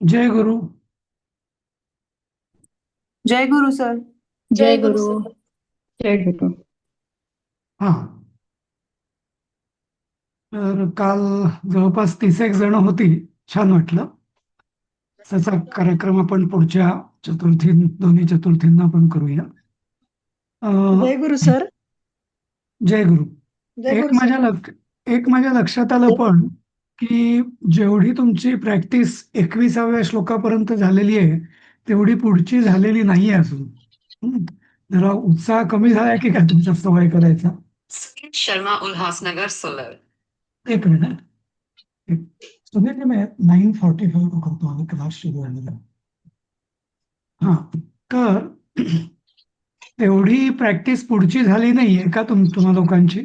जय गुरु. जय गुरु sir. जय गुरु. जय गुरु. हा. तर काल जवळपास 30 एक जण होती. छान वाटलं. त्याचा कार्यक्रम आपण पुढच्या दोन्ही चतुर्थींना पण करूया. जय अं, गुरु सर. जय गुरु. जय एक गुरु माझ्या सर. लक एक माझ्या लक्षात आलं पण की जेवढी तुमची प्रॅक्टिस 21व्या श्लोकापर्यंत झालेली आहे तेवढी पुढची झालेली नाहीये अजून. हं. जरा उत्साह कमी झालाय की काय तुमचा सवय करायचा? शर्मा उल्हासनगर 16. एक मिनिट. सुनील मैं 9:45 को करतो आम्ही क्लास सुरू झालेला. हा. तर तेवढी प्रॅक्टिस पुढची झाली नाहीये का तुम्हा लोकांची?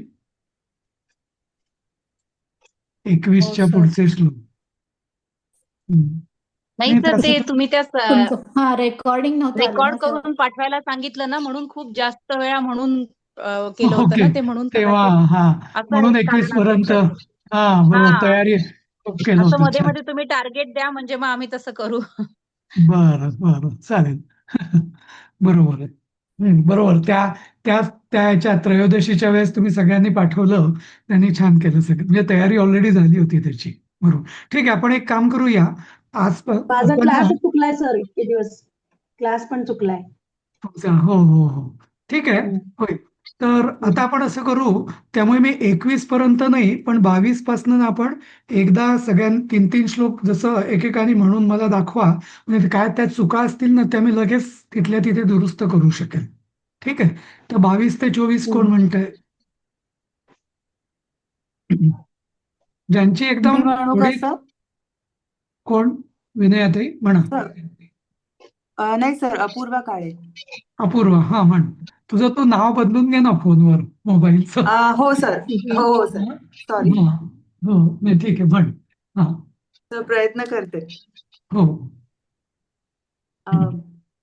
हो 21च्या सर. पुढचे श्लोक. हं. नाही नाही सर, तसं ते तर तुम्ही त्या तुमचं रेकॉर्डिंग नव्हतं आलं रेकॉर्ड ना सर. करून पाठवायला सांगितलं ना, म्हणून खूप जास्त वेळा म्हणून केलं होतं ओके. ना ते, म्हणून तेव्हा कदाचित हा असं म्हणून एक 21 कारण असेल पर्यंत. त्याचं. हा बरोबर, हा, तयारी खूप केलं असं होतं. मध्ये छान. मध्ये तुम्ही टार्गेट द्या, म्हणजे मग आम्ही तसं करू. बरं बरं, चालेल. बरोबर आहे. बरोबर. त्या त्या त्या ह्याच्या त्रयोदशीच्या वेळेस तुम्ही सगळ्यांनी पाठवलं. त्यांनी छान केलं सगळं, म्हणजे तयारी ऑलरेडी झाली होती त्याची. बरोबर. ठीक आहे, आपण एक काम करूया. आज माझा आपण ना क्लासच चुकलाय सर, इतके दिवस क्लास पण चुकलाय. तुमचा हो हो हो, ठीक आहे. हम्म. होय. तर आता आपण असं करू. त्यामुळे मी 21 पर्यंत नाही पण 22 पासून आपण एकदा तीन तीन श्लोक जसं एकेकाने म्हणून मला दाखवा. म्हणजे काय त्यात चुका असतील ना त्या मी लगेच तिथल्या तिथे दुरुस्त करू शकेल. ठीक आहे. तर 22 ते 24 कोण हम्म. म्हणतंय? ज्यांची मी एकदम म्हणू थोडी. कसं? कोण? विनयाताई म्हणा. सर नाही सर, अपूर्वा काळे. अपूर्वा, हा म्हण. तुझं तू नाव बदलून घे ना फोनवर मोबाईलचं. हो सर. हो हो सर. हा, सॉरी. हा, हो नाही, ठीक आहे, म्हण. हा. सर प्रयत्न करते. हो.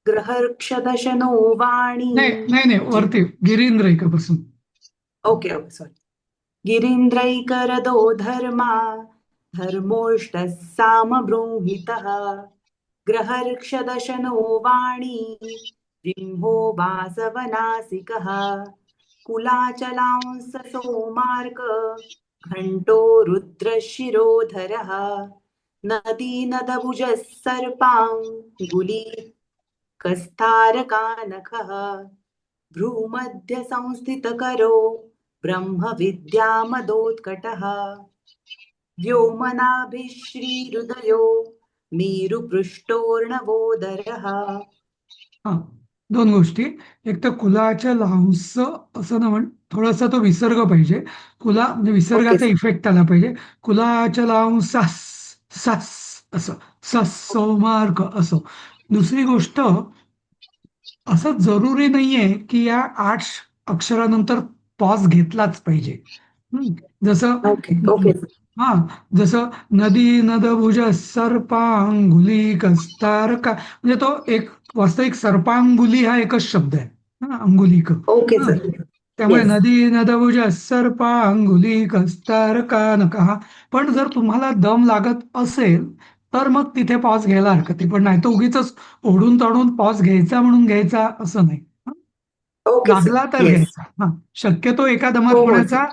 ग्रहर्क्षदशनो वाणी. नाही नाही नाही, वरती गिरींद्र एकापासून. Okay okay sorry. गिरीन्द्रैकरदो धर्मा धर्मोष्टः सामबृंहितः ग्रहर्क्षदशनो वाणी जिह्मो वासवनासिकः कुलाचलांससो मार्ग घण्टो रुद्रशिरोधरः नदीनदभुजः सर्पाङ्गुलीकस्तारकानखः भ्रूमध्य संस्थितकरो ब्रह्मविद्यामदोत्कटः व्योमनाभिः श्रीहृदयो मेरुपृष्ठोर्णवोदरः. हा, दोन गोष्टी. एक तर कुलाच्या लांस असं ना म्हण, थोडासा तो विसर्ग पाहिजे. कुला म्हणजे ओके विसर्गाचा सर. इफेक्ट आला पाहिजे. कुलाच्या लांसास सास असं, सस सौमार्ग असं. दुसरी गोष्ट, असं जरुरी नाहीये की या 8 अक्षरानंतर पॉज घेतलाच पाहिजे. हं. जसं ओके ओके सर. हा, जसं नदी नदभुज सर्पांगुली कस्तारका, म्हणजे तो एक वास्तविक सर्पांगुली हा एकच शब्द आहे. हा, अंगुलीक. ओके हा. सर. त्यामुळे येस. नदी नदभुज सर्पांगुली कस्तारका नका. पण जर तुम्हाला दम लागत असेल तर मग तिथे पॉज घ्यायला हरकत आहे. पण नाही तर उगीच ओढून ताडून पॉज घ्यायचा म्हणून घ्यायचा असं नाही. हं? Okay sir. लागला तर येस. घ्यायचा. हा, शक्यतो एका दमात हो हो सर.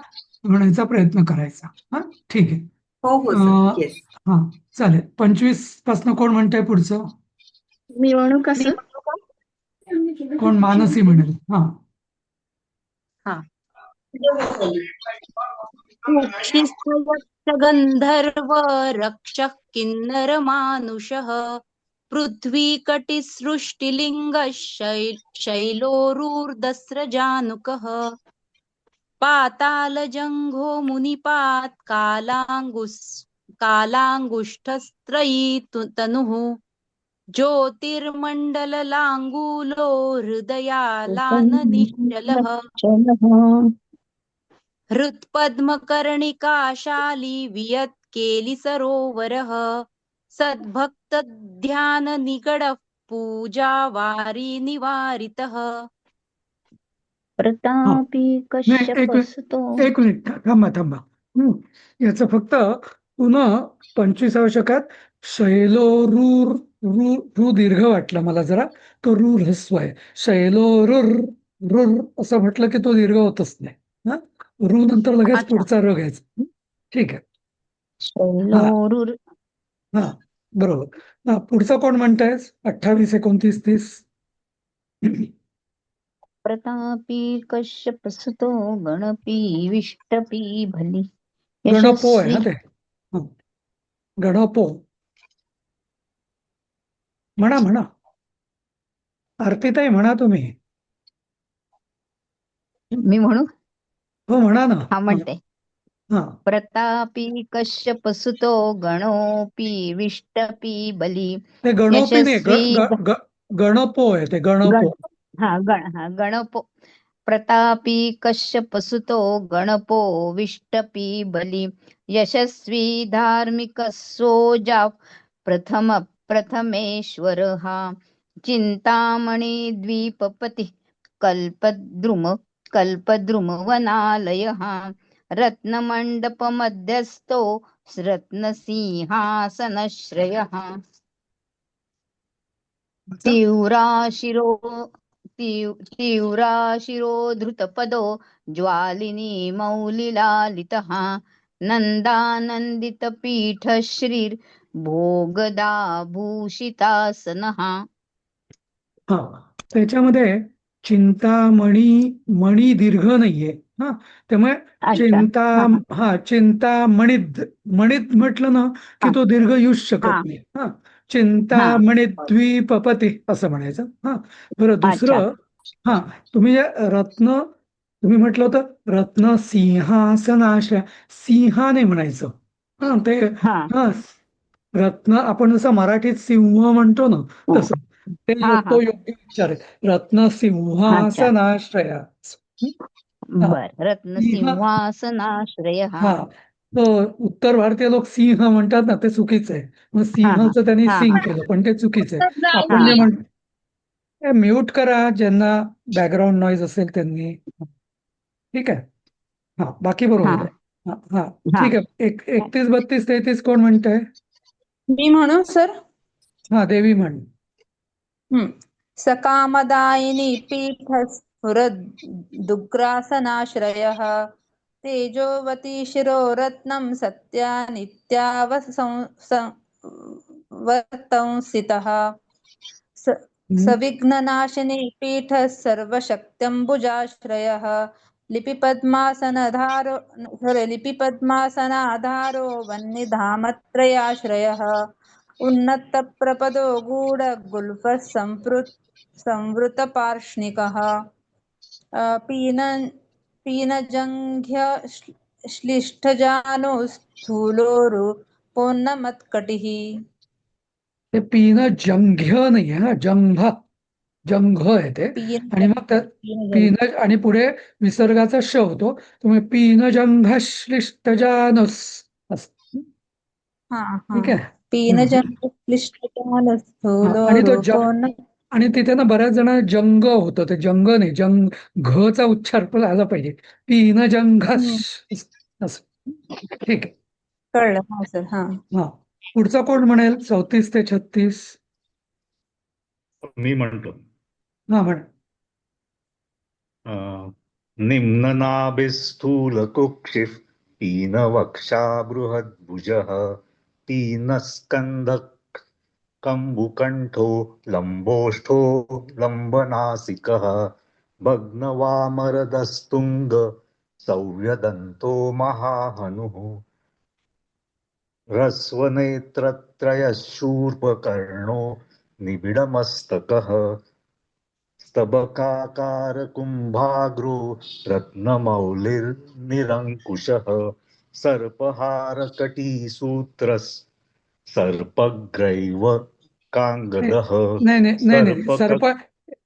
म्हणायचा प्रयत्न करायचा. हा, ठीक आहे. हो हो सर. अं, येस. हा, चालेल. 25 पासन कोण म्हणतंय पुढचं? मी म्हणू का मी सर? म्हणू का? कोण? मानसी म्हणेल. हा. हा. उच्छिष्टयश्च गन्धर्व रक्षः किन्नर मानुषः पृथ्वीकटिसृष्टिलिङ्गः शैलोरूर्ध्वस्रजानुकः पातालजङ्घो मुनिपात् कालाङ्गुष्ठस्त्रयी तनुः ज्योतिर्मण्डललाङ्गूलो हृदयालान निश्चलः हृत्पद्मकर्णिकाशाली वियत्केलिसरोवरः सद्भक्तध्याननिगडः पूजावारी निवारितः. हा. प्रतापी नाही, कश्यपस्तु. एक मिनिट थांबा थांबा. याचं फक्त पुन्हा 25व्या शतकात शैलोरूर, रू दीर्घ वाटला मला जरा, तो रू ह्रस्व आहे. शैलोरुर रुर असं म्हटलं की तो दीर्घ होतच नाही. हा, रू नंतर लगेच अच्छा. पुढचा र घ्यायचा. ठीक आहे. शैलोरुर. हा, बरोबर. हा, पुढचं कोण म्हणताय? 28, 29, 30. प्रतापी कश्यपसुतो गणपी विष्टपी भली गणपो आहे यशस्वी. हा ते. हा, गणपो म्हणा म्हणा. अर्पिताई म्हणा तुम्ही. मी म्हणू? हो म्हणा ना. हा, म्हणते. हा, प्रतापी कश्यपसुतो गणोपी विष्टपी बली ते गणोपी नाही, यशस्वी. गणपो आहे ते, गणपो. गणपो. प्रतापी कश्यपसुतो गणपो विष्टपी बली यशस्वी धार्मिक सोजा प्रथमेश्वर हा चिंतामणी द्वीपपती कल्पद्रुम वनालय हा रत्नमंडप मध्यस्थो रत्नसिंहासनश्रय हा तीव्राशिरो धृतपदो ज्वालिनी मौलिलालितः नंदानंदित पीठ श्रीर भोगदा भूषितासनः. हा, त्याच्यामध्ये मणी दीर्घ नाहीये. हा, त्यामुळे अच्छा. चिंतामणित म्हटलं ना की तो दीर्घ येऊच शकत हा. नाही. हा, चिंतामणित द्वीपपती असं म्हणायचं. हा, बरं. दुसरं, हा, तुम्ही तुम्ही म्हटलं होतं रत्न सिंहासनाश्रय. सिंहाने म्हणायचं. हा, ते हा, रत्न आपण जसं मराठीत सिंह म्हणतो ना, तसं ते तो योग्य उच्चार आहे. रत्न सिंहासनाश्रया. बर. रत्न सिंहासनाश्रय हा, तो उत्तर भारतीय लोक सिंह म्हणतात ना, ते चुकीचं आहे. मग सिंहाचं त्यांनी सिंग केलं, पण ते चुकीचं आहे. आपण जे म्हणतो म्यूट करा ज्यांना बॅकग्राऊंड नॉईज असेल त्यांनी. ठीक आहे. हा, बाकी बरोबर आहे. हा हा, ठीक आहे. 31, 32, 33 कोण म्हणतंय? मी म्हणू सर? हा, देवी म्हण. सकामदायिनी पीठस्फुरदुग्रासनाश्रयः तेजोवती शिरोरत्नं सत्या नित्यावसंसितः सविघ्ननाशिनी पीठः सर्वशक्त्यम्बुजाश्रयः लिपिपद्मासनाधारो वह्निधामत्रयाश्रयः उन्नतप्रपदो गूढगुल्फः संवृतपार्ष्णिकः पीनजङ्घ्यश्लिष्ठजानु स्थूलोरु पोन्नमत्कटिः. ते पीन जंघ्य नाही आहे. जंघ आहे ते. आणि मग पीन आणि पुढे विसर्गाचा श होतो. त्यामुळे पीन जंघश्लिष्टजानुस. ठीक आहे. आणि तिथे ना बऱ्याच जण जंग होतं, ते जंग नाही, घचा उच्चार पण आला पाहिजे. पीन जंघस असं. ठीक आहे. कळलं. हा सर. हा, पुढचा कोण म्हणेल? 34 ते 36. मी म्हणतो. हा, म्हण. निम्ननाभिस्थूलकुक्षिः पीनवक्षा बृहद्भुजः पीनस्कन्धः कम्बुकण्ठो लम्बोष्ठो लम्बनासिकः भग्नवामरदस्तुङ्ग सौर्यदन्तो महाहनुः ह्रस्वनेत्रत्रयशूर्पकर्णो निबिडमस्तकः स्तबकाकारकुम्भाग्रो रत्नमौलिर्निरङ्कुशः सर्पहारकटीसूत्रस् सर्पग्रैव काङ्गदः. नाही,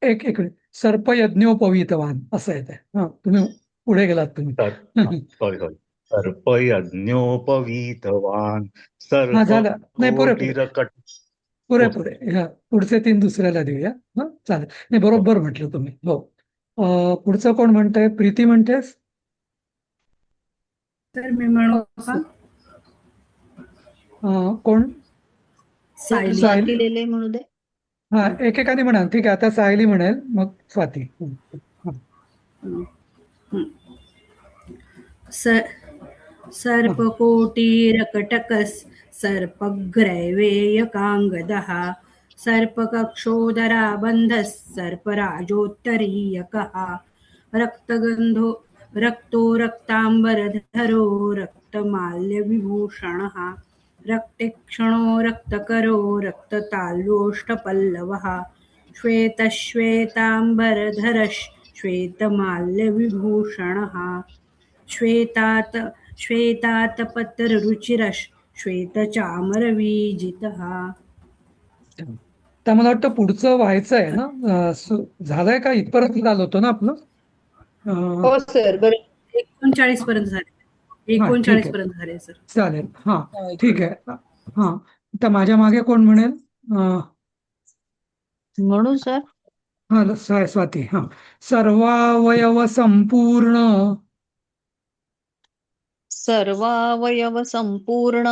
एक मिनिट. सर्प यज्ञोपवीतवान असं आहे ते. तुम्ही पुढे गेलात तुम्ही. सॉरी सर्पयज्ञोपवीतवान झालं. नाही, पुरे हो. पुढचे 3 दुसऱ्याला देऊया. चालेल. नाही, बरोबर म्हटलं तुम्ही. हो. पुढचं कोण म्हणतंय? प्रीती म्हणतेस? सर मी म्हणू का? कोण? सायली सायली लिहिले म्हणू दे. हा एकेकाने म्हणा. ठीक आहे, आता सायली म्हणेल, मग स्वाती. हा, स- सर्पकोटिरकटकः सर्पग्रैवेयकाङ्गदः सर्पकक्षोदराबन्धः सर्पराजोत्तरीयकः रक्तगन्धो रक्तो रक्ताम्बरधरो रक्तमाल्यविभूषणः रक्तेक्षणो रक्तकरो रक्तताल्योष्टपल्लवः श्वेतश्वेताम्बरधरः श्वेतमाल्यविभूषणः श्वेतातपत्ररुचिरः श्वेतचामरविजितः. तर मला वाटतं पुढचं व्हायचं आहे ना. झालंय का? इथपर्यंत झालं होतं ना आपलं? हो सर, बरोबर. 39 पर्यंत झाले. 39 पर्यंत झाले सर. चालेल. हा, ठीक आहे. हा, तर माझ्या मागे कोण म्हणेल? म्हणू सर. हा, स्वाती. हा, सर्वावयव संपूर्ण सर्वावयव संपूर्ण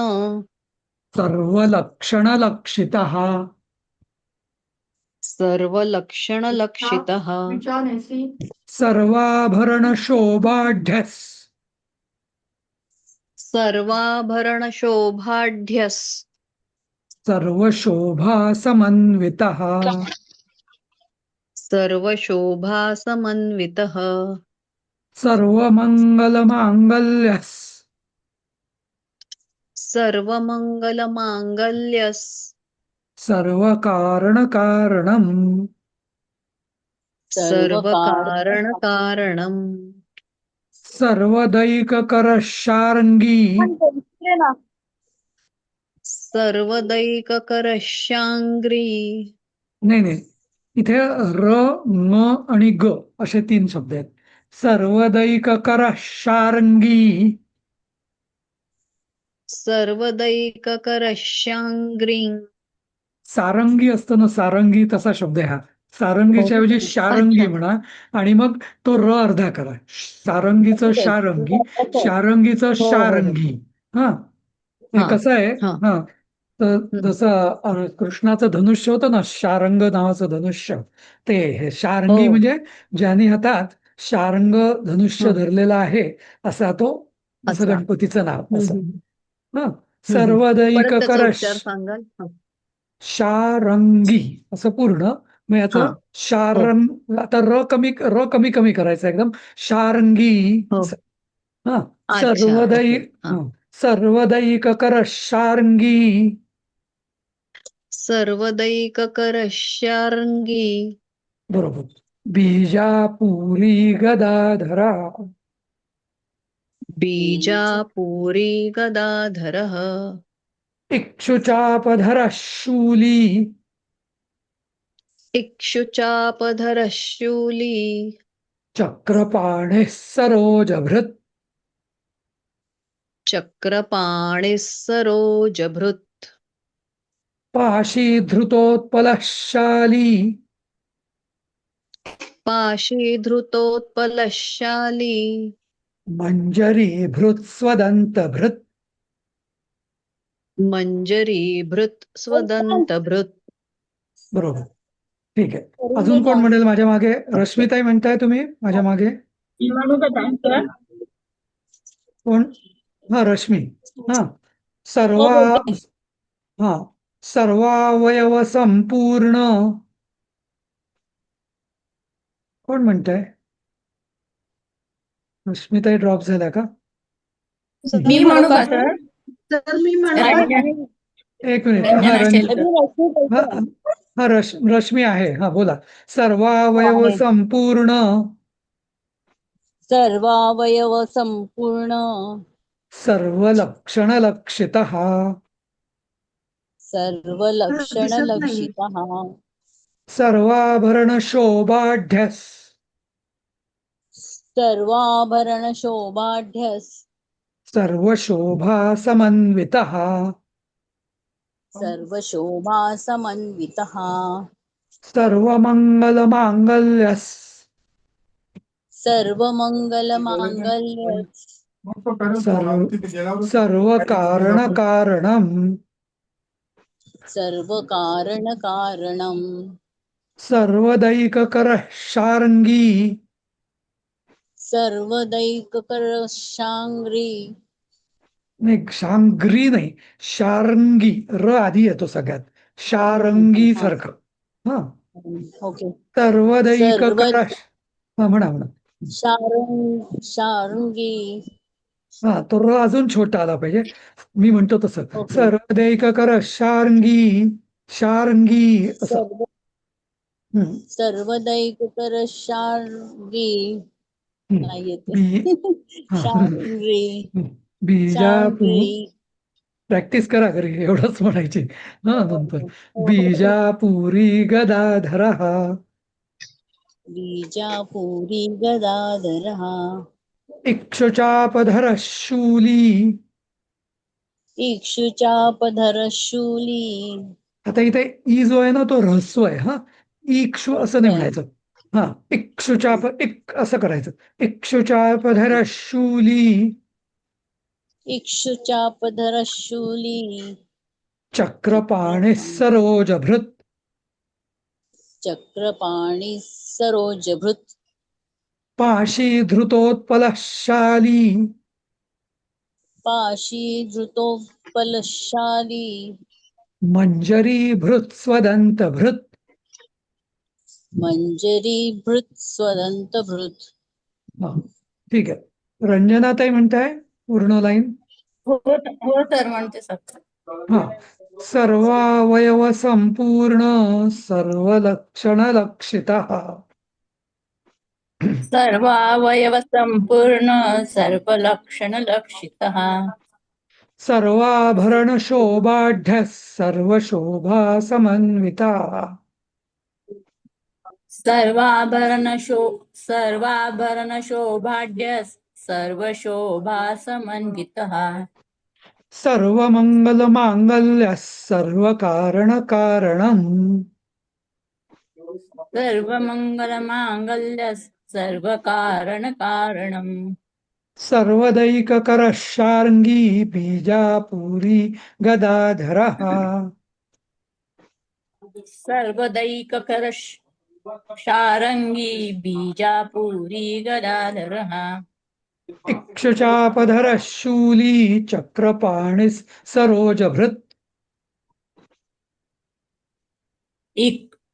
सर्वलक्षण लक्षितः सर्वलक्षण लक्षितः सर्वाभरण शोभाढ्यस सर्वाभरण शोभाढ्यस सर्वशोभा समन्वितः सर्वशोभा समन्वितः सर्वमंगलमांगल्यस सर्वमंगलमांगल्यस सर्वकारणकारणम् सर्वकारणकारणम् सर्वदैककरशार्ङ्गी सर्वदैककरशांग्री. नाही, इथे र, न आणि ग असे 3 शब्द आहेत. सर्वदैककरशार्ङ्गी सर्वदैककरशांग्री. सारंगी असतं ना, सारंगी तसा शब्द आहे हा. सारंगीच्या ऐवजी शारंगी म्हणा आणि मग तो र अर्धा करा. सारंगीचं शारंगी, शारंगीचं शारंगी. हा, हे कसं आहे? हा, तर जसं कृष्णाचं धनुष्य होतं ना, शारंग नावाचं धनुष्य, ते हे शारंगी म्हणजे ज्यांनी हातात शारंग धनुष्य धरलेला आहे असा तो, असं गणपतीचं नाव असं. हा, सर्वदैककर सांगाल? शारंगी असं पूर्ण. मग याचं शारंग, आता र कमी करायचं एकदम. शारंगी. हा, सर्वदैककर शारंगी सर्वदैककरशार्ङ्गी. बरोबर. बीजापुरी गदाधरा बीजापुरी गदाधरः इक्षुचापधरः शूली इक्षुचापधरः शूली चक्रपाणिः सरोजभृत् चक्रपाणिः सरोजभृत् पाशीधृतोत्पलः शाली पाशीधृतोत्पलः शाली मञ्जरीभृत् स्वदन्तभृत् मञ्जरीभृत् स्वदन्तभृत्. बरोबर. ठीक आहे. अजून कोण म्हणेल माझ्या मागे? रश्मिताई म्हणताय तुम्ही माझ्या मागे? कोण? हा, रश्मी. हा, सर्वावयव संपूर्ण कोण म्हणताय? रश्मिताई ड्रॉप झाल्या का? मी म्हणू का सर? एक मिनिट. हा, रश्मी आहे. हा, बोला. सर्वावयव संपूर्ण सर्वावयव संपूर्ण सर्वलक्षण लक्षितः सर्वलक्षण लक्षितः सर्वाभरण शोभाढ्यस सर्वाभरण शोभाढ्यस सर्वशोभा समन्वितः सर्वशोभा समन्वितः सर्वमंगलमांगल्यस सर्वमंगलमांगल्य सर्वकारणकारणम् सर्वकारणकारणम् सर्वदैककरः शार्ङ्गी सर्वदैककरशाङ्घ्रि नाही, शांग्री नाही, शार्ङ्गी, र आधी येतो सगळ्यात, शारंगी हा. सारखं. हा, ओके सर्वदैककरः. हा, म्हणा म्हणा. शारंगी हा, तो र अजून छोटा आला पाहिजे. मी म्हणतो तसं, ओके. सर्वदैककरः शार्ङ्गी, शार्ङ्गी असं. सर्व हम्म. सर्वदैककरशार्ङ्गी हम्म. नाही येते हा. शार्ङ्गी बीजापूर, प्रॅक्टिस करा घरी, एवढंच म्हणायचे. हा, नंतर बीजापुरी गदाधरः बीजापुरी गदाधरः इक्षुचापधरः शूली. इक्षुचापधरः शूली आता इथे ई जो आहे ना, तो ऱ्हस्व आहे. हा, इक्षु असं नाही म्हणायचं. हा, इक्षुचाप, इक असं करायचं. इक्षुचापधरः शूली इक्षुचापधरः शूली चक्रपाणिः सरोजभृत् चक्रपाणि सरोजभृत् पाशीधृतोत्पलः शाली पाशीधृतोत्पलशाली मञ्जरीभृत् स्वदन्तभृत्. मंजरीभृत् स्वदन्तभृत् हा, ठीक आहे. रंजनाताई म्हणताय पूर्ण लाईन. हो हो सर म्हणते सर. हा, सर्वावयव संपूर्ण सर्वलक्षणलक्षितः सर्वावयव संपूर्ण सर्वलक्षणलक्षितः सर्वाभरण शोभाढ्यः सर्वशोभा समन्विताः सर्वाभरण शोभाढ्य सर्वशोभा समन्वितः सर्वमङ्गलमाङ्गल्यः सर्वकारणकारणम् सर्वमङ्गलमाङ्गल्य सर्वकारणकारणम् सर्वदैककरः शार्ङ्गी बीजापुरी गदाधरः सर्वदैककर शारंगी बीजापुरी गदाधरः इक्षुचापधरः शूली चक्रपाणिः सरोजभृत्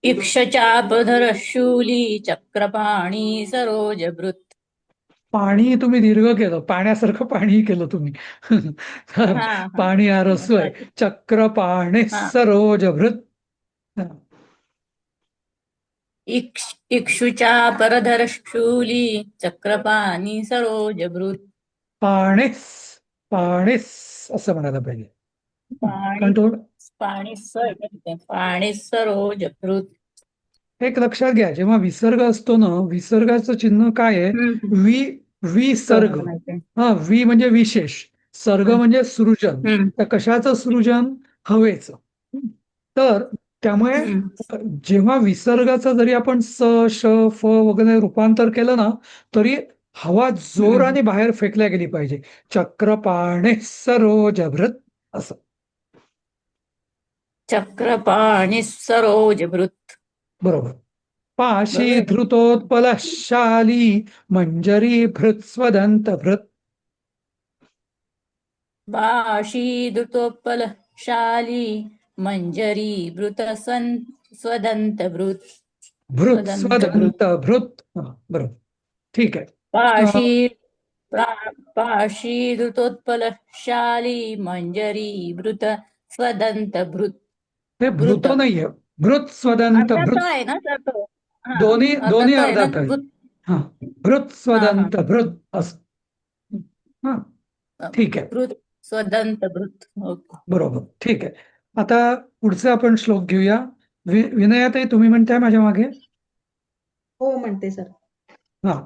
इक्षचापधर शूली चक्रपाणी सरोजभृत्. पाणी तुम्ही दीर्घ केलं, पाण्यासारखं पाणी केलं तुम्ही. पाणी हा ऱ्हस्व आहे. चक्रपाणिः सरोजभृत्. इक्षुचापधर शूली चक्रपाणी सरोजभृत्. पाणीस, पाणीस असं म्हणायला पाहिजे. कंट्रोल. पाणी सरोजभृत्. एक लक्षात घ्या, जेव्हा विसर्ग असतो ना, विसर्गाचं चिन्ह काय आहे? विसर्ग. हा, वि म्हणजे विशेष, सर्ग म्हणजे सृजन. तर कशाचं सृजन? हवेचं. तर त्यामुळे जेव्हा विसर्गाचं जरी आपण स, श, फ वगैरे रूपांतर केलं ना, तरी हवा जोराने बाहेर फेकल्या गेली पाहिजे. चक्रपाणे सरोजभृत असं. चक्रपाणी सरोजभृत. बरोबर. पाशी धृतोत्पलशाली मंजरी भृत स्वदंतभृत. पाशी धृतोत्पलशाली मंजरी भृत स्वदंतभृत. भृत स्वदंतभृत. बरोबर, ठीक आहे. पाशी धृतोत्पलशाली मंजरी भृत स्वदंतभृत. हे भृत नाहीये, भृत स्वदंतभृत आहे ना सर तो. दोन्ही अर्धात आहे. हा, भृत स्वदंतभृत असं. हा, ठीक आहे. भृत स्वदंतभृत. बरोबर, ठीक आहे. आता पुढचे आपण श्लोक घेऊया. विनयाताई, तुम्ही म्हणताय माझ्या मागे? हो म्हणते सर. हा,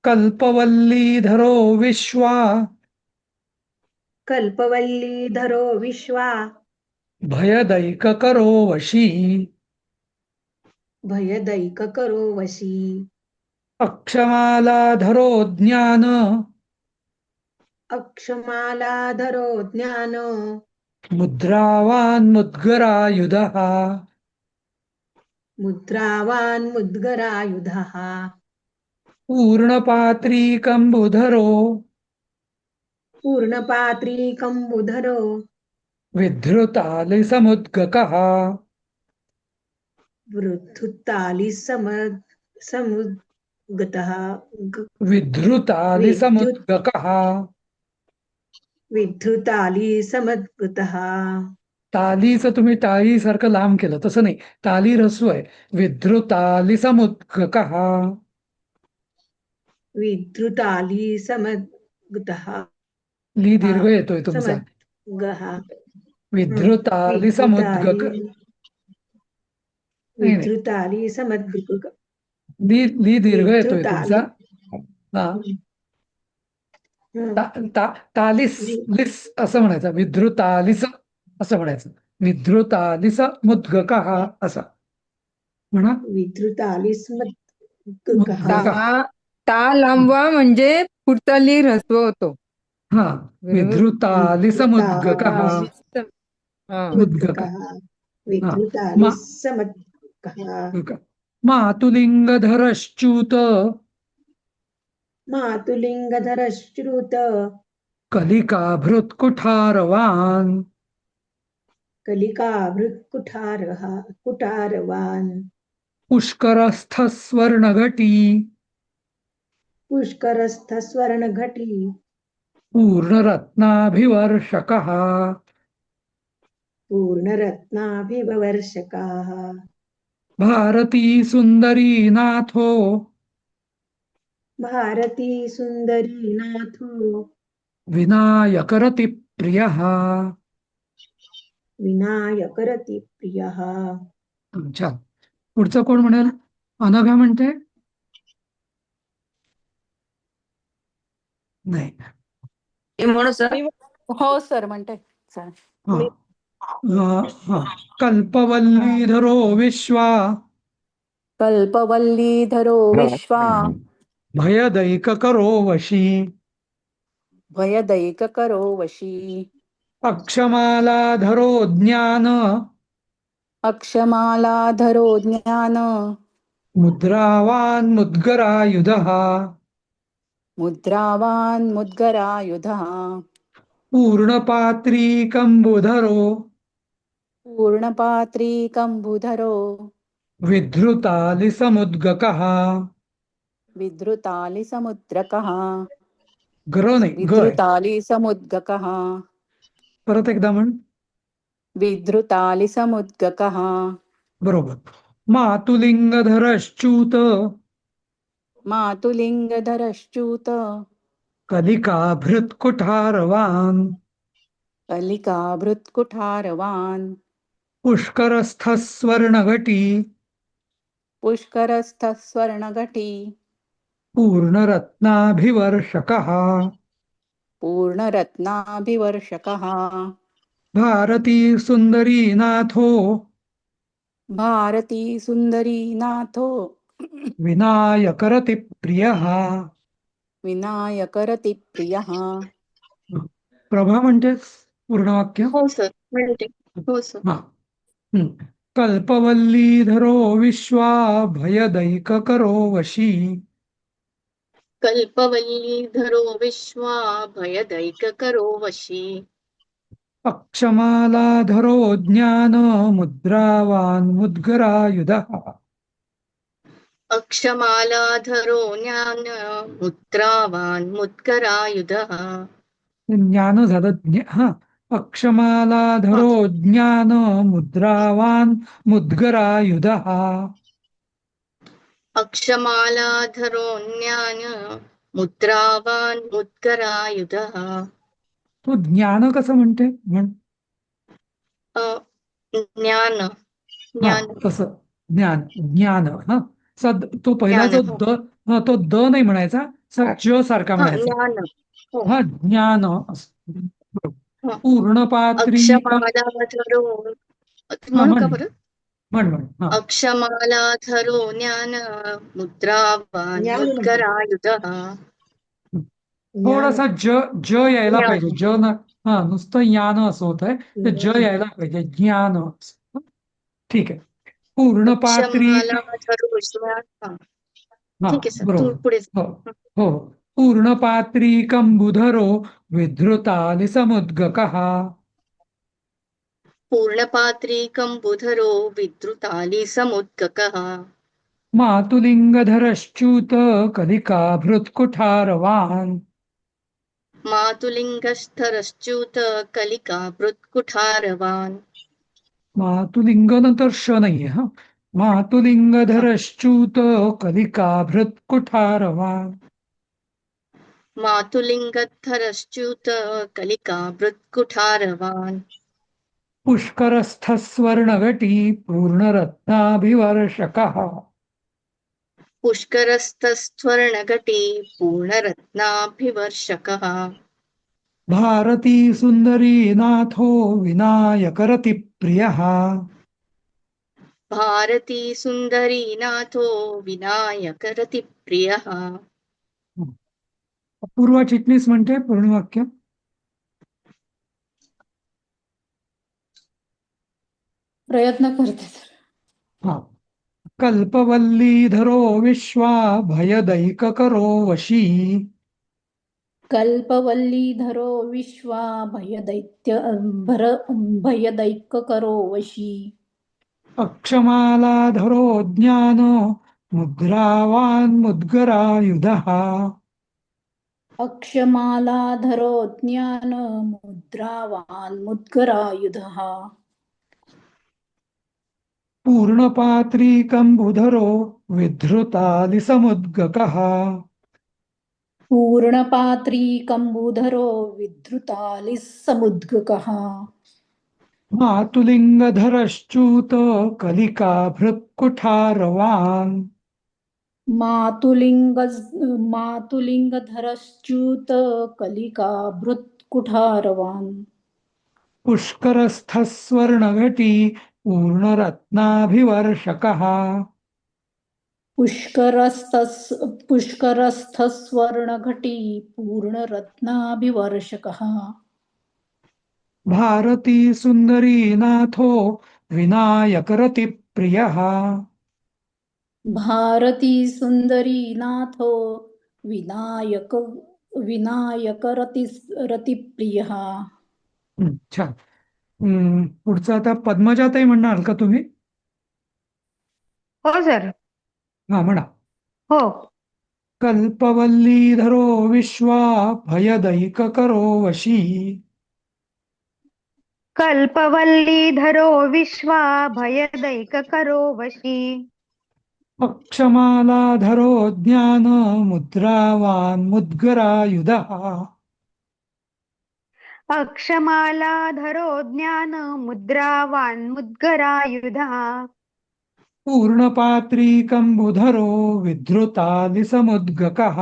कल्पवल्लीधरो विश्वा कल्पवल्लीधरो विश्वा भयदैककरो वशी भयदैककरो वशी अक्षमालाधरो ज्ञान अक्षमालाधरो ज्ञान मुद्रावान मुद्गरायुधः मुद्रावान् मुद्गरायुधः पूर्णपात्रीकम्बुधरो पूर्णपात्रीकम्बुधरो विधृतालिसमुद्गकः समुद्गतः विधृतालिसमुद्गकः विधृतालिसमुद्गतः तालीचं तुम्ही टाळीसारखं लांब केलं तसं नाही. ताली ऱ्हस्व आहे. विधृतालिसमुद्गकः विधृतालिसमुद्गतः ली दीर्घ येतोय तुमचा. समद्गः विधृतालिसमुद्गक नाही नाही. विधृतालिसमुद्गक ली दीर्घ येतोय तुमचा. हा तालिस लिस असं म्हणायचं. विधृतालिस असं म्हणायचं. विधृतालिस मुद्गकः असं म्हणा. विधृतालिसमुद्गकः ता लांबवा म्हणजे पुढचा ली ऱ्हस्व होतो. हा विधृतालिसमुद्गकः मुद्गकः विधृतालिसमुद्गकः मातुलिंगधरश्च्युत मातुलिंगधरश्रुत कलिकाभृत्कुठारवान् कुठारवान् पुष्करस्थस्वर्णघटी पुष्करस्थस्वर्णघटी पूर्णरत्नाभिवर्षकः पूर्णरत्नाभिवर्षकाः भारती सुन्दरी नाथो भारती सुन्दरी नाथो विनायकरति प्रियः. विनायकरति प्रियः. छान. पुढचं कोण म्हणेल? अनघा म्हणते नाही. म्हणू सर. हो सर म्हणते. चालेल. कल्पवल्लीधरो विश्वा कल्पवल्लीधरो विश्वा भयदैककरो वशी भयदैककरो वशी अक्षमालाधरो ज्ञान अक्षमालाधरो ज्ञान मुद्रावान् मुद्गरायुधः मुद्रावान् मुद्गरायुधः पूर्णपात्रीकम्बुधरो पूर्णपात्रीकम्बुधरो विधृतालिसमुद्गकः. विधृतालिसमुद्गकः गर नाही ग आहे. विधृतालिसमुद्गकः परत एकदा म्हण. विधृतालिसमुद्गकः. बरोबर. मातुलिंगधरश्च्युत मातुलिंगधरश्च्युत कलिकाभृत्कुठारवान् कलिकाभृत्कुठारवान् पुष्करस्थस्वर्णघटी पुष्करस्थस्वर्णघटी पूर्णरत्नाभिवर्षकः पूर्णरत्नाभिवर्षकः भारती सुन्दरी नाथो भारती सुन्दरी नाथो विनायकरति प्रियः. विनायकरति प्रियः. प्रभा म्हणतेस पूर्ण वाक्य? हो सर म्हणते. हो सर. हा. कल्पवल्लीधरो विश्वा भयदैककरो वशी कल्पवल्लीधरो विश्वा भयदैककरो वशी अक्षमालाधरो ज्ञान मुद्रावान् मुद्गरायुधः अक्षमालाधरो ज्ञान मुद्रावान् मुद्गरायुधः ज्ञान झालं हा. अक्षमालाधरो ज्ञान मुद्रावान् मुद्गरायुधः अक्षमालाधरो ज्ञान मुद्रावान् मुद्गरायुधः. तू ज्ञान कसं म्हणते म्हण. ज्ञान हा ज्ञान तसं ज्ञान ज्ञान हा. तो पहिला ज्ञान, जो द तो द नाही म्हणायचा. ज सारखा म्हणायचा. ज्ञान. हो. हा ज्ञान असं. पूर्णपात्री अक्षमालाधरो म्हणू का बरं? म्हण म्हण. हा अक्षमालाधरो ज्ञान मुद्रावान् ज्ञान म्हणते. मुद्गरायुधः. थोडासा ज ज यायला पाहिजे. ज ना हा नुसतं यान असं होत आहे, तर ज यायला पाहिजे, ज्ञान. ठीक आहे. पूर्णपात्री. अक्षमाला धरोष्या हा हा ठीक आहे सर बरोबर. तुम्ही पुढे जा. हो हो. पूर्णपात्री कंबुधरो विधृतालिसमुद्गकः पूर्णपात्री कंबुधरो विद्रुताली समुद्गकः मातुलिंगधरश्च्युत कलिकाभृत्कुठारवान् मातुलिंगस्थरश्च्युत कलिका भृत्कुठारवान् मातुलिंग नंतर श नाहीये. हा मातुलिंगधरश्च्युत कलिकाभृत्कुठारवान् मातुलिंगद्धरश्च्युत कलिका भृत्कुठारवान् पुष्करस्थस्वर्णघटी पूर्णरत्नाभिवर्षकः पुष्करस्थस्वर्णघटी पूर्णरत्नाभिवर्षकः भारती सुन्दरी नाथो विनायकरतिप्रियः भारती सुन्दरी नाथो विनायकरतिप्रियः अपूर्वा चिटणीस म्हणते पूर्ण वाक्य. प्रयत्न करते सर. हा. कल्पवल्लीधरो विश्वा भयदैककरो वशी कल्पवल्लीधरो विश्वा भयदैक्यकरो वशी अक्षमालाधरो ज्ञान मुद्रावान्मुद्गरायुधः अक्षमालाधरो ज्ञानमुद्रावान् मुद्गरायुधः पूर्णपात्री कंबुधरो विधृतालिसमुद्गकः पूर्णपात्री कंबुधरो विधृतालिः समुद्गकः मातुलिंगधरश्च्युत कलिकाभृत्कुठारवान् मातुलिंगधरश्च्युत कलिका भृत्कुठारवान् पुष्करस्थस्वर्णघटी पूर्णरत्नाभिवर्षकः पुष्करस्थस्वर्णघटी पूर्णरत्नाभिवर्षकः भारती सुन्दरी नाथो विनायकरतिप्रियः भारती सुंदरी नाथो रतिप्रियः. छान. पुढचं आता पद्मजाताई म्हणणार का तुम्ही? हो सर. हा म्हणा. हो. कल्पवल्लीधरो विश्वा भयदैककरो वशी कल्पवल्लीधरो विश्वा भयदैककरो वशी अक्षमालाधरो ज्ञान मुद्रावान्मुद्गरायुधः अक्षमालाधरो ज्ञान मुद्रावान्मुद्गरायुधः पूर्णपात्री कंबुधरो विधृतालिसमुद्गकः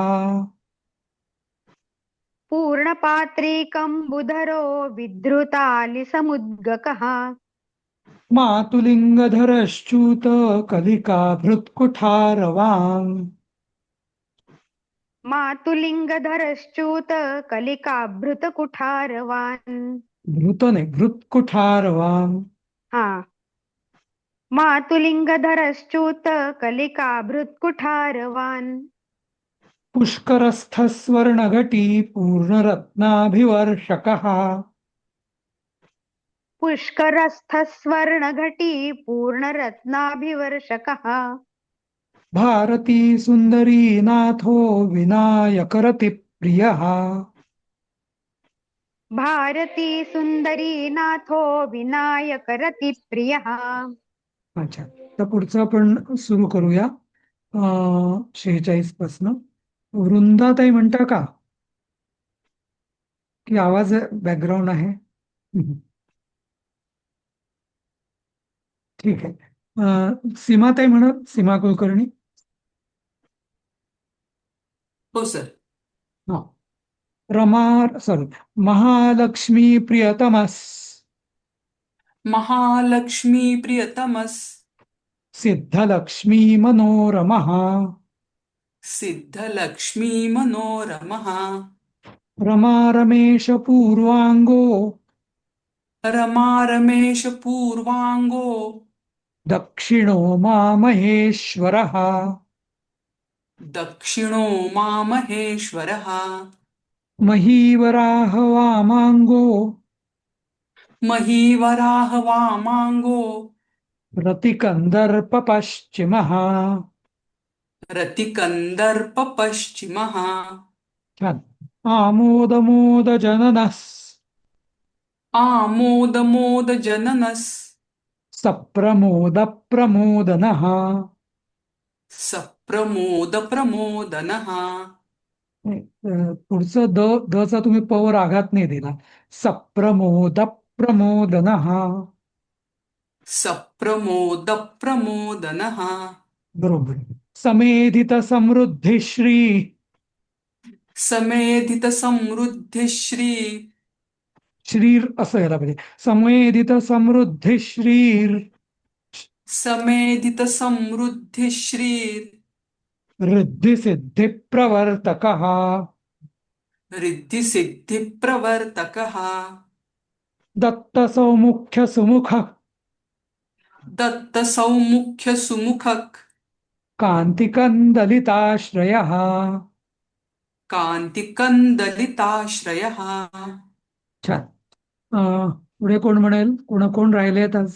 पूर्णपात्री कंबुधरो विधृतालिसमुद्गकः मातुलिंगधरश्च्युत कलिकाभृत्कुठारवान् मातुलिंगधरश्च्युत कलिकाभृतकुठारवान् भृत नाही भृत्कुठारवान् हा मातुलिंगधरश्च्युत कलिकाभृत्कुठारवान् पुष्करस्थस्वर्णघटी पूर्णरत्नाभिवर्षकः पुष्करस्थस्वर्णघटी पूर्णरत्नाभिवर्षकः भारती सुन्दरी नाथो विनायकरतिप्रियः भारती सुंदरी नाथो विनायकरतिप्रियः. अच्छा, तर पुढचं आपण सुरू करूया 46 पासन. वृंदाताई म्हणता का की आवाज बॅकग्राऊंड आहे? ठीक आहे. सीमाताई म्हणत, सीमा कुलकर्णी. हो सर. हा. महालक्ष्मी प्रियतमस् महालक्ष्मी प्रियतमस् सिद्धलक्ष्मी मनोरमः सिद्धलक्ष्मी मनोरमः रमा रमेश पूर्वांगो रमा रमेश पूर्वांगो दक्षिणो मामहेश्वरः दक्षिणो मामहेश्वरः महीवराह वामांगो महीवराह वामांगो रतिकन्दर्प पश्चिमः. रतिकन्दर्प पश्चिमः छान. आमोदमोद जननः आमोदमोद जननस् सप्रमोद प्रमोदनः. सप्रमोद प्रमोदनः पुढचं द चा तुम्ही प वर आघात नाही दिला. सप्रमोद प्रमोदनः. सप्रमोद प्रमोदनः बरोबर. समेधित समृद्धिश्री समेधित समृद्धिश्री श्रीर असं यायला पाहिजे. समेधित समृद्धिश्रीर समेधित समृद्धिश्रीर रिद्धिसिद्धी प्रवर्तकः. रिद्धिसिद्धिप्रवर्तकः दत्त सौमुख्य सुमुख दत्तसौमुख्य सुमुखक कांतिकन्दलिताश्रयः. कांतिकन्दलिताश्रयः छान. पुढे कोण म्हणेल? कोण राहिलेत आज?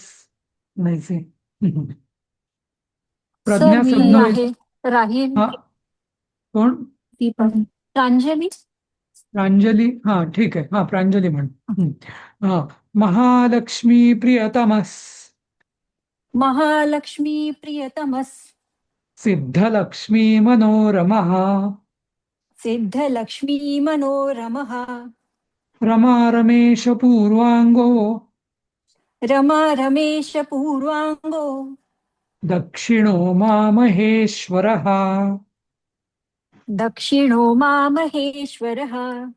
नाहीचे. प्रज्ञा मी सबनवीस. आहे राहील हा, कोण? ती पण प्रांजली. प्रांजली. हा, ठीक आहे. हा, प्रांजली म्हण. हा. महालक्ष्मी प्रियतमस महालक्ष्मी प्रियतमस सिद्धलक्ष्मी मनोरमः सिद्धलक्ष्मी मनोरमः रमा रमेश पूर्वांगो रमा रमेश पूर्वांगो दक्षिणो मामहेश्वरः दक्षिणो मामहेश्वरः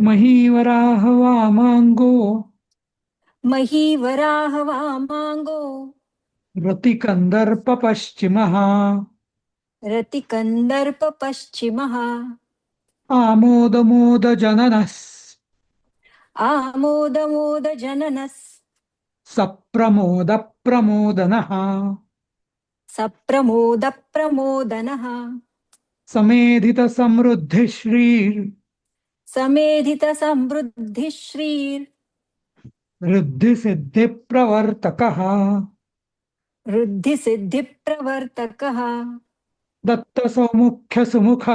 महीवराह वामांगो महीवराह वामांगो रतिकन्दर्प पश्चिमः रतिकन्दर्प पश्चिमः आमोदमोद जननः आमोदमोद जननस् सप्रमोद प्रमोदनः सप्रमोद प्रमोदनः समेधित समृद्धिश्रीर समेधित समृद्धिश्रीर् रिद्धिसिद्धि प्रवर्तकः वृद्धिसिद्धिप्रवर्तकः दत्त सौमुख्य सुमुख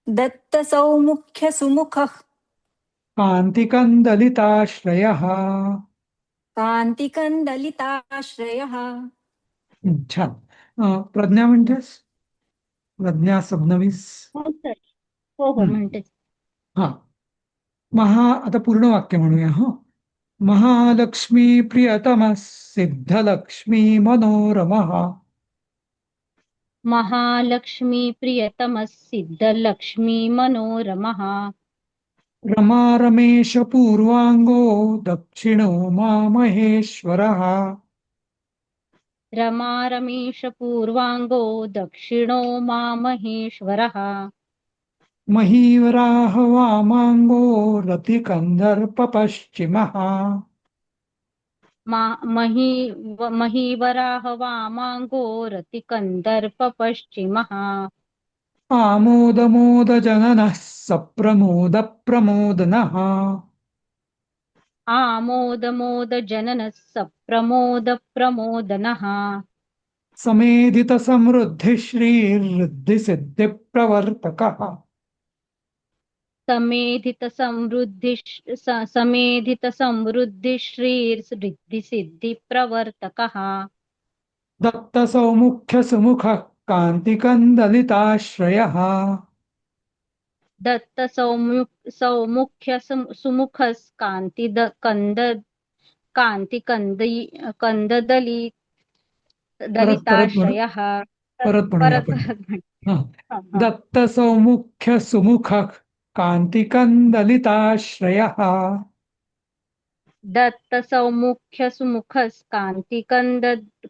दत्तसौमुख्यसुमुखः कांतिकन्दलिताश्रयः. कान्तिकन्दलिताश्रयः छान. प्रज्ञा म्हणतेस? प्रज्ञा सबनवीस. हो सर. हो म्हणते. हा. आता पूर्ण वाक्य म्हणूया. हो. महालक्ष्मी प्रियतमः सिद्धलक्ष्मी मनोरमः महालक्ष्मी प्रियतमः सिद्धलक्ष्मी मनोरमः रमा रमेश पूर्वांगो दक्षिणो मामहेश्वरः रमा रमेश पूर्वांगो दक्षिणो मामहेश्वरः महीवराह वामांगो रतिकन्दर्प पश्चिमः महीवराह वामांगो रतिकन्दर्प पश्चिमः आमोदमोद जननः सप्रमोद प्रमोदनः आमोदमोद जननः सप्रमोद प्रमोदनः समेधित समृद्धिश्रीर्रिद्धिसिद्धि प्रवर्तकः समेधित समृद्धिश्रीर्सिद्धि प्रवर्तकः दत्त सौमुख्य सुमुख कांतिकन्दलिताश्रयः दत्त सौमुख्य सुमुखस् कांतिकन्दली दलिताश्रयः. परत म्हणूया आपण. दत्त सौमुख्य सुमुख कांतिकन्दलिताश्रयः दत्त सौमुख्य सुमुखस्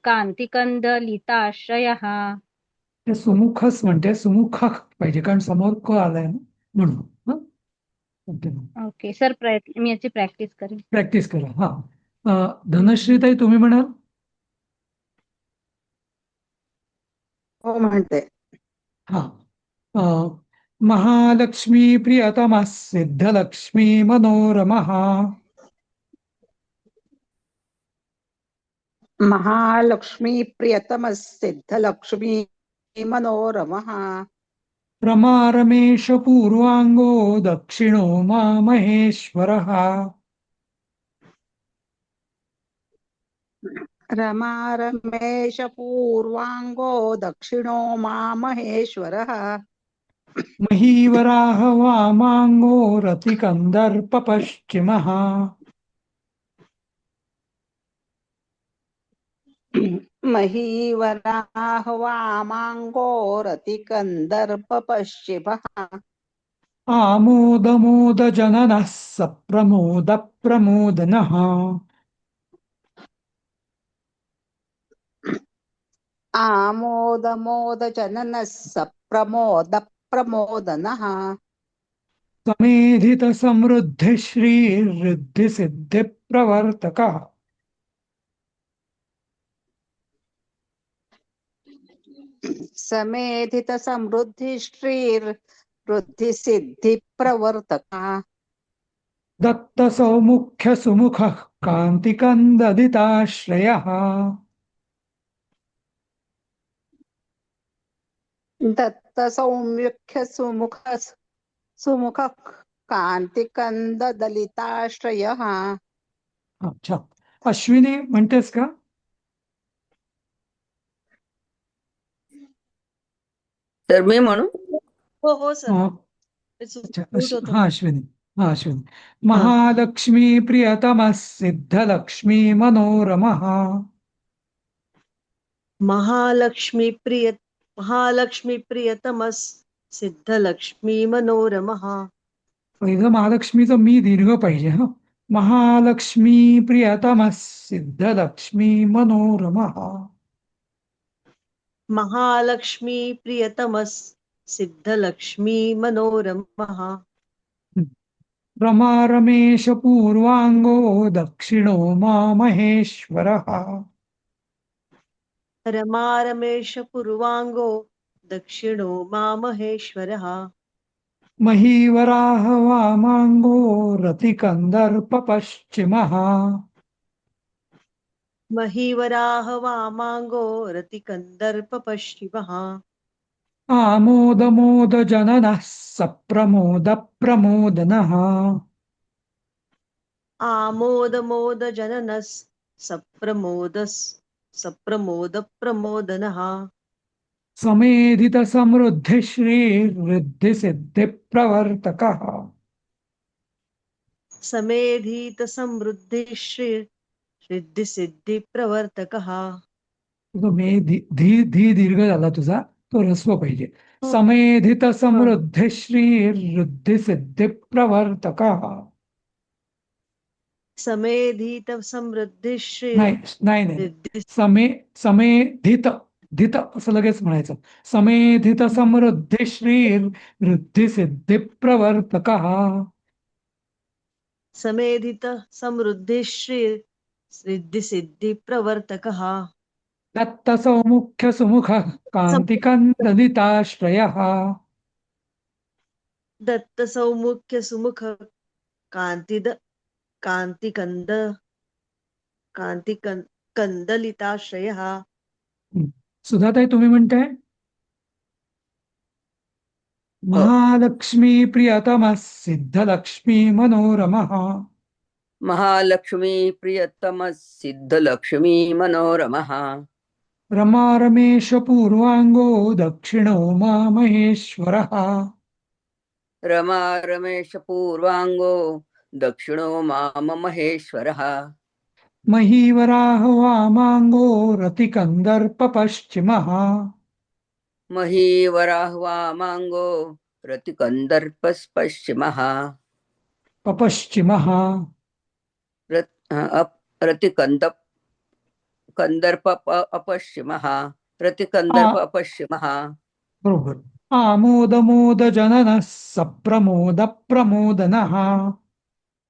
कांतिकन्दलिताश्रयः. ते सुमुखच म्हणते, सुमुख पाहिजे कारण समोर क आलाय ना. म्हणून. हं? ओके. ओके सर, मी याची प्रॅक्टिस करेन. प्रॅक्टिस करा. हा. धनश्रीताई तुम्ही म्हणाल? हो म्हणते. हा. महालक्ष्मी प्रियतमा सिद्धलक्ष्मी मनोरमः. महालक्ष्मी प्रियतम सिद्धलक्ष्मी मनोरमः. रमारमेश पूर्वांगो दक्षिणो मामहेश्वरः. रमा रमेश पूर्वांगो दक्षिणो मामहेश्वरः. महीवराह वामांगो रतिकन्दर्प पश्चिमः. महीवराह वामांगो रतिकन्दर्प पश्चिमः. आमोदमोद जननः सप्रमोद प्रमोदनः. आमोदमोद जननः सप्रमोद प्रमोदनः. समेधित समृद्धि श्री रिद्धि सिद्धि प्रवर्तकः. समेधित समृद्धि श्रीर वृद्धि सिद्धि प्रवर्तकः. दत्त सौमुख्य सुमुखः कान्तिकन्ददिताश्रयः. दत्त सौम्युख्य सुमुख कांतिकंद दलिताश्रयः. अच्छा. अश्विनी म्हणतेस का? तर मी म्हणू? हो हो सर. अच्छा. अश्विनी. अश्विनी. महालक्ष्मी प्रियतमः सिद्धलक्ष्मी मनोरमः. महालक्ष्मी प्रियतमः सिद्धलक्ष्मी मनोरमः. पहिलं महालक्ष्मीचं मी दीर्घ पाहिजे. हा. महालक्ष्मी प्रियतमः सिद्धलक्ष्मी मनोरमः. महालक्ष्मी प्रियतमः सिद्धलक्ष्मी मनोरमः. रमा रमेश पूर्वांगो दक्षिणो मामहेश्वरः. रमा रमेश पूर्वांगो दक्षिणो मामहेश्वरः. महीवराह वामांगो रतिकन्दर्प पश्चिमः. महीवराह वामांगो रतिकन्दर्प पश्चिमः. आमोदमोद जननः सप्रमोद प्रमोदनः. आमोद जननः सप्रमोद प्रमोदनः. समेधित समृद्धि श्री रिद्धि सिद्धि प्रवर्तकः. समेधित समृद्धि श्री रिद्धि सिद्धि प्रवर्तकः. धी दीर्घ झाला तुझा, तो ह्रस्व पाहिजे. समेधित समृद्धि श्री रिद्धि सिद्धि प्रवर्तकः. समेधित समृद्धि श्री नाही. समेधित धित असं लगेच म्हणायचं. समेधित समृद्धि श्री रिद्धि सिद्धि प्रवर्तकः. समेधित समृद्धि श्री रिद्धि सिद्धि प्रवर्तकः. दत्त सौमुख्य सुमुखः कान्तिकन्ददिताश्रयः. दत्त सौमुख्य सुमुख कांतिकंदलिताश्रयः. सुधाताई तुम्ही म्हणताय? महालक्ष्मी प्रियतमः सिद्धलक्ष्मी मनोरमः. महालक्ष्मी प्रियतमः सिद्धलक्ष्मी मनोरमः. रमा रमेश पूर्वांगो दक्षिणो मामहेश्वरः. रमा रमेश पूर्वांगो दक्षिणो मामहेश्वरः. महीवराह वामांगो रतिकन्दर्प पश्चिमः. महीवराह वामांगो रतिकन्दर्प पश्चिमः. पश्चिमः. कंदर्प अपश्चिमः. रतिकंदर्प अपश्चिमः. बरोबर. आमोद मोद जननः सप्रमोद प्रमोदनः